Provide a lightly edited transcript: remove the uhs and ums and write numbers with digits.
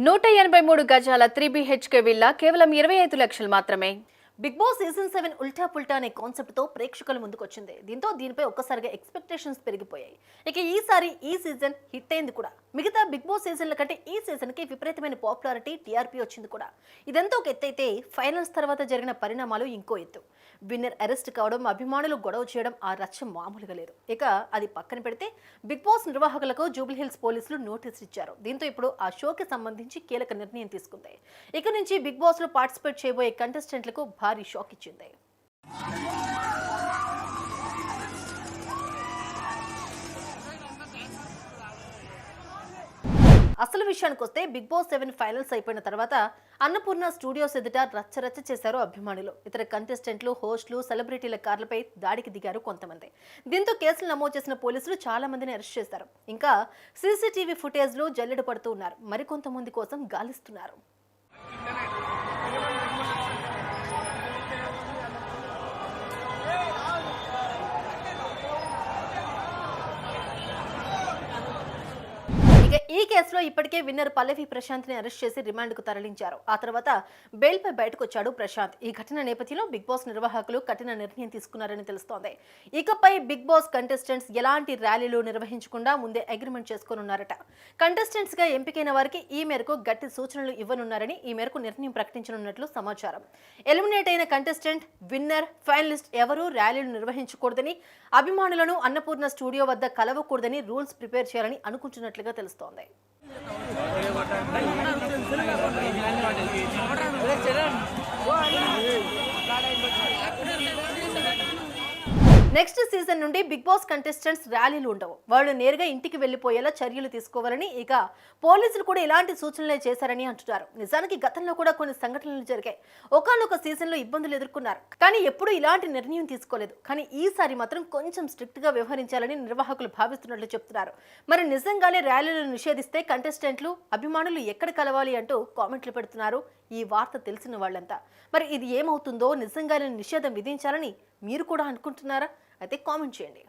183 గజాల 3 BHK villa కేవలం 25 లక్షలు మాత్రమే. బిగ్ బాస్ సీజన్ 7 ఉల్టా పుల్టా అనే కాన్సెప్ట్ తో ప్రేక్షకుల ముందుకు వచ్చింది. దీనిపై ఒక్కసారిగా ఎక్స్పెక్టేషన్స్ పెరిగిపోయాయి. ఇక ఈసారి ఈ సీజన్ హిట్ అయింది కూడా. మిగతా బిగ్ బాస్ సీజన్ల కంటే ఈ సీజన్ కి విపరీతమైన పాపులారిటీ, టీఆర్పీ వచ్చింది కూడా. ఇదంతా ఒక ఎత్తు అయితే ఫైనల్స్ తర్వాత జరిగిన పరిణామాలు ఇంకో ఎత్తు. విన్నర్ అరెస్ట్ కావడం, అభిమానులు గొడవ చేయడం, ఆ రచ్చ మామూలుగా లేదు. ఇక అది పక్కన పెడితే బిగ్ బాస్ నిర్వాహకులకు జూబ్లీ హిల్స్ పోలీసులు నోటీస్ ఇచ్చారు. దీంతో ఇప్పుడు ఆ షోకి సంబంధించి కీలక నిర్ణయం తీసుకుంది. ఇక నుంచి బిగ్ బాస్ లో పార్టిసిపేట్ చేయబోయే కంటెస్టెంట్లకు భారీ షాక్ ఇచ్చింది. అసలు విషయానికి వస్తే బిగ్ బాస్ 7 ఫైనల్స్ అయిపోయిన తర్వాత అన్నపూర్ణ స్టూడియోస్ ఎదుట రచ్చరచ్చ చేశారు అభిమానులు. ఇతర కంటెస్టెంట్లు, హోస్టులు, సెలబ్రిటీల కార్లపై దాడికి దిగారు కొంతమంది. దీంతో కేసులు నమోదు చేసిన పోలీసులు చాలా మందిని అరెస్ట్ చేశారు. ఇంకా సీసీటీవీ ఫుటేజ్ లో జల్లెడ పడుతూ ఉన్నారు. మరికొంతమంది కోసం గాలిస్తున్నారు. ఈ కేసులో ఇప్పటికే విన్నర్ పల్లవి ప్రశాంత్ ని అరెస్ట్ చేసి రిమాండ్ కు తరలించారు. ఆ తర్వాత బెయిల్ పై బయటకు వచ్చాడు ప్రశాంత్. ఈ ఘటన నేపథ్యంలో బిగ్ బాస్ నిర్వాహకులు కఠిన నిర్ణయం తీసుకున్నారని తెలుస్తోంది. ఇకపై బిగ్ బాస్ కంటెస్టెంట్స్ ఎలాంటి ర్యాలీలు నిర్వహించకుండా ముందే అగ్రిమెంట్ చేసుకోనున్నారట. కంటెస్టెంట్స్ గా ఎంపికైన వారికి ఈ మేరకు గట్టి సూచనలు ఇవ్వనున్నారని ఈ మేరకు నిర్ణయం ప్రకటించనున్నట్లు సమాచారం. ఎలిమినేట్ అయిన కంటెస్టెంట్, విన్నర్, ఫైనలిస్ట్ ఎవరూ ర్యాలీలు నిర్వహించకూడదని, అభిమానులను అన్నపూర్ణ స్టూడియో వద్ద కలవకూడదని రూల్స్ ప్రిపేర్ చేయాలని అనుకుంటున్నట్లుగా తెలుస్తోంది. నెక్స్ట్ సీజన్ నుండి బిగ్ బాస్ కంటెస్టెంట్స్ ర్యాలీలు ఉండవు. వాళ్ళు నేరుగా ఇంటికి వెళ్లిపోయేలా చర్యలు తీసుకోవాలని, ఇక పోలీసులు కూడా ఇలాంటి సూచనలే చేశారని అంటున్నారు. నిజానికి గతంలో కూడా కొన్ని సంఘటనలు జరిగాయి. ఒకానొక సీజన్ లో ఇబ్బందులు ఎదుర్కొన్నారు, కానీ ఎప్పుడూ ఇలాంటి నిర్ణయం తీసుకోలేదు. కానీ ఈసారి మాత్రం కొంచెం స్ట్రిక్ట్ గా వ్యవహరించాలని నిర్వాహకులు భావిస్తున్నట్లు చెప్తున్నారు. మరి నిజంగానే ర్యాలీలను నిషేధిస్తే కంటెస్టెంట్లు, అభిమానులు ఎక్కడ కలవాలి అంటూ కామెంట్లు పెడుతున్నారు ఈ వార్త తెలిసిన వాళ్ళంతా. మరి ఇది ఏమవుతుందో, నిజంగానే నిషేధం విధించాలని మీరు కూడా అనుకుంటున్నారా? అయితే కామెంట్ చేయండి.